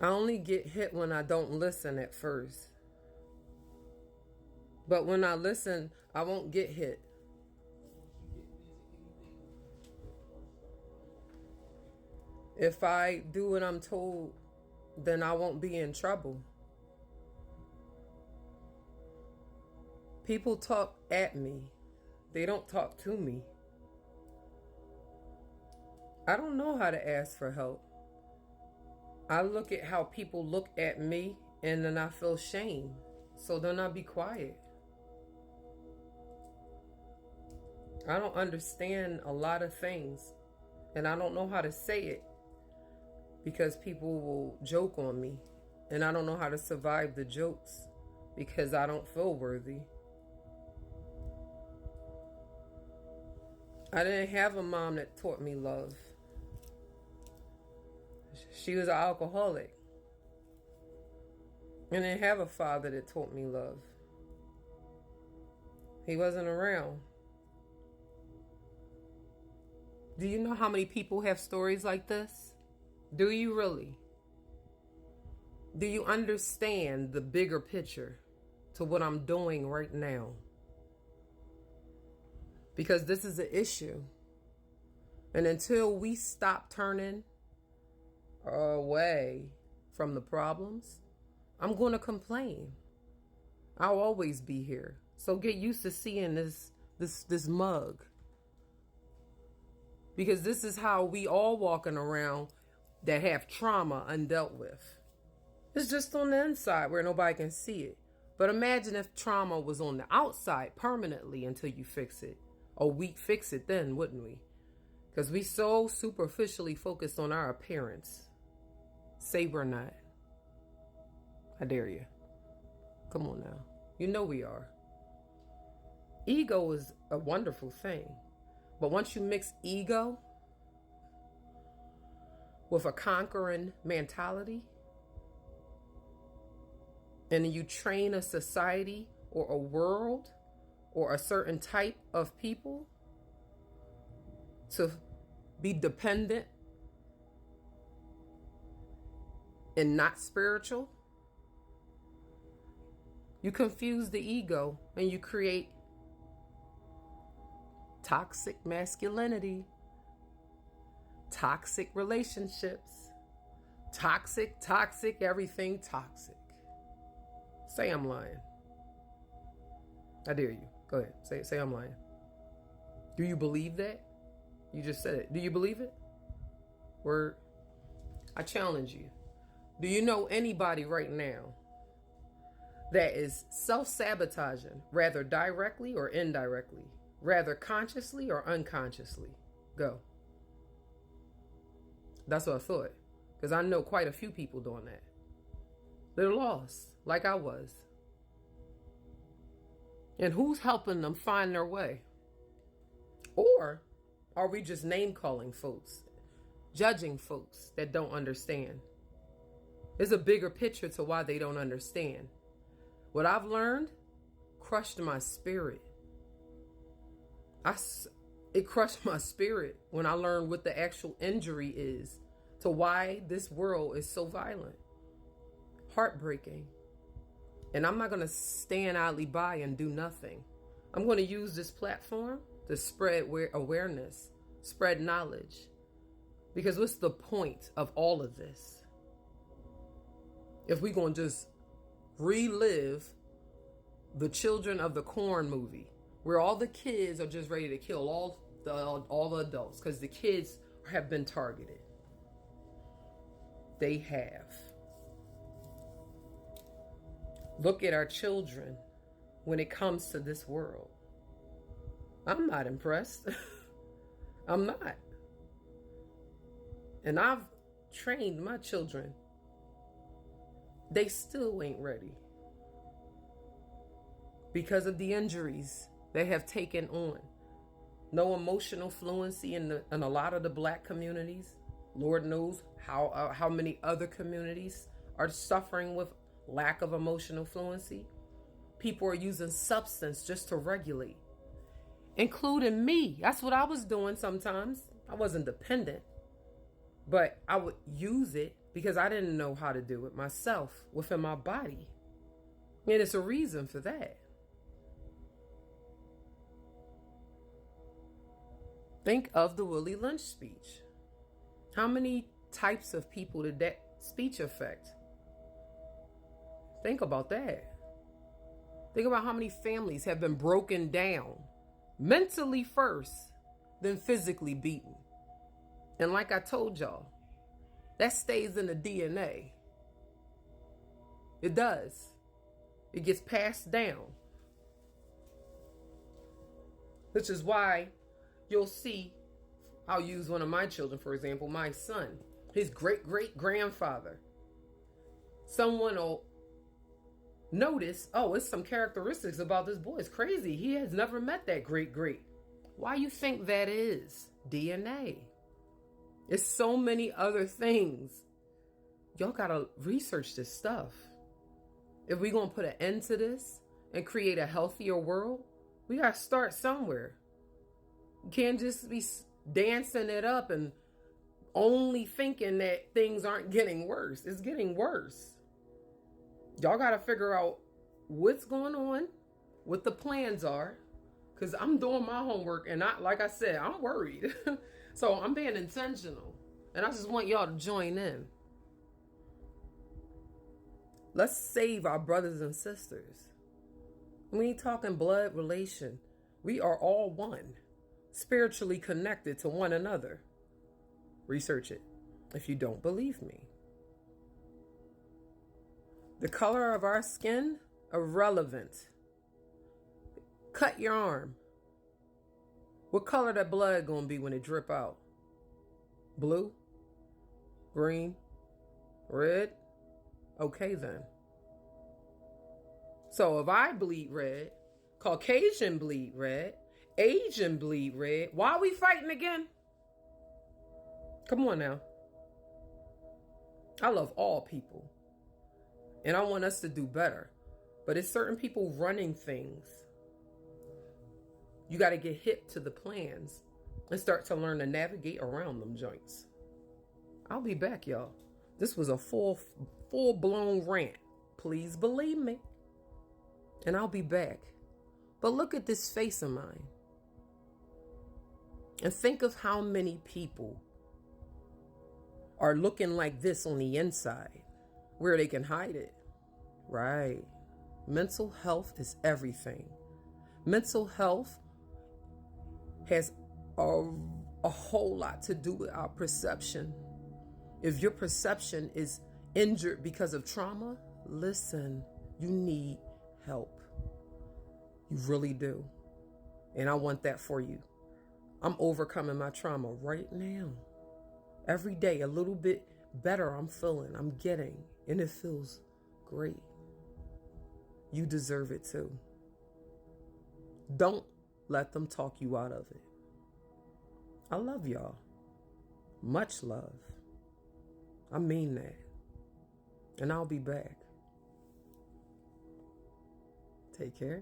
I only get hit when I don't listen at first. But when I listen, I won't get hit. If I do what I'm told, then I won't be in trouble. People talk at me. They don't talk to me. I don't know how to ask for help. I look at how people look at me and then I feel shame. So then I be quiet. I don't understand a lot of things and I don't know how to say it because people will joke on me and I don't know how to survive the jokes because I don't feel worthy. I didn't have a mom that taught me love. She was an alcoholic. And I didn't have a father that taught me love. He wasn't around. Do you know how many people have stories like this? Do you really? Do you understand the bigger picture to what I'm doing right now? Because this is an issue. And until we stop turning away from the problems, I'm going to complain. I'll always be here. So get used to seeing this mug. Because this is how we all walking around that have trauma undealt with. It's just on the inside where nobody can see it. But imagine if trauma was on the outside permanently until you fix it. Or we'd fix it then, wouldn't we? Because we so superficially focused on our appearance. Say we're not. I dare you. Come on now. You know we are. Ego is a wonderful thing. But once you mix ego with a conquering mentality, and you train a society or a world or a certain type of people to be dependent and not spiritual, you confuse the ego and you create toxic masculinity, toxic relationships, toxic, everything toxic. Say I'm lying. I dare you. Go ahead. Say I'm lying. Do you believe that? You just said it. Do you believe it? Word. I challenge you. Do you know anybody right now that is self-sabotaging, rather directly or indirectly, rather consciously or unconsciously? Go. That's what I thought. Because I know quite a few people doing that. They're lost, like I was. And who's helping them find their way? Or are we just name calling folks, judging folks that don't understand? There's a bigger picture to why they don't understand. What I've learned crushed my spirit. It crushed my spirit when I learned what the actual injury is to why this world is so violent. Heartbreaking. And I'm not going to stand idly by and do nothing. I'm going to use this platform to spread awareness, spread knowledge. Because what's the point of all of this? If we're going to just relive the Children of the Corn movie, where all the kids are just ready to kill all the adults because the kids have been targeted. They have. Look at our children when it comes to this world. I'm not impressed. I'm not. And I've trained my children. They still ain't ready. Because of the injuries they have taken on. No emotional fluency in a lot of the black communities. Lord knows how many other communities are suffering with lack of emotional fluency. People are using substance just to regulate, including me. That's what I was doing sometimes. I wasn't dependent, but I would use it because I didn't know how to do it myself within my body. And it's a reason for that. Think of the Willie Lynch speech. How many types of people did that speech affect? Think about that. Think about how many families have been broken down, mentally first, then physically beaten. And like I told y'all, that stays in the DNA. It does. It gets passed down. Which is why you'll see, I'll use one of my children, for example, my son, his great-great-grandfather. Someone will notice, oh, it's some characteristics about this boy. It's crazy. He has never met that great-great. Why you think that is? DNA. It's so many other things. Y'all gotta research this stuff. If we're gonna put an end to this and create a healthier world, we gotta start somewhere. You can't just be dancing it up and only thinking that things aren't getting worse. It's getting worse. Y'all got to figure out what's going on, what the plans are, because I'm doing my homework and like I said, I'm worried. So I'm being intentional and I just want y'all to join in. Let's save our brothers and sisters. We ain't talking blood relation. We are all one, spiritually connected to one another. Research it if you don't believe me. The color of our skin, irrelevant. Cut your arm. What color that blood gonna be when it drip out? Blue? Green? Red? Okay then. So if I bleed red, Caucasian bleed red, Asian bleed red, why are we fighting again? Come on now. I love all people. And I want us to do better. But it's certain people running things. You got to get hip to the plans and start to learn to navigate around them joints. I'll be back, y'all. This was a full-blown rant. Please believe me. And I'll be back. But look at this face of mine. And think of how many people are looking like this on the inside, where they can hide it. Right. Mental health is everything. Mental health has a whole lot to do with our perception. If your perception is injured because of trauma, listen, you need help. You really do. And I want that for you. I'm overcoming my trauma right now. Every day, a little bit better I'm feeling, I'm getting, and it feels great. You deserve it too. Don't let them talk you out of it. I love y'all. Much love. I mean that. And I'll be back. Take care.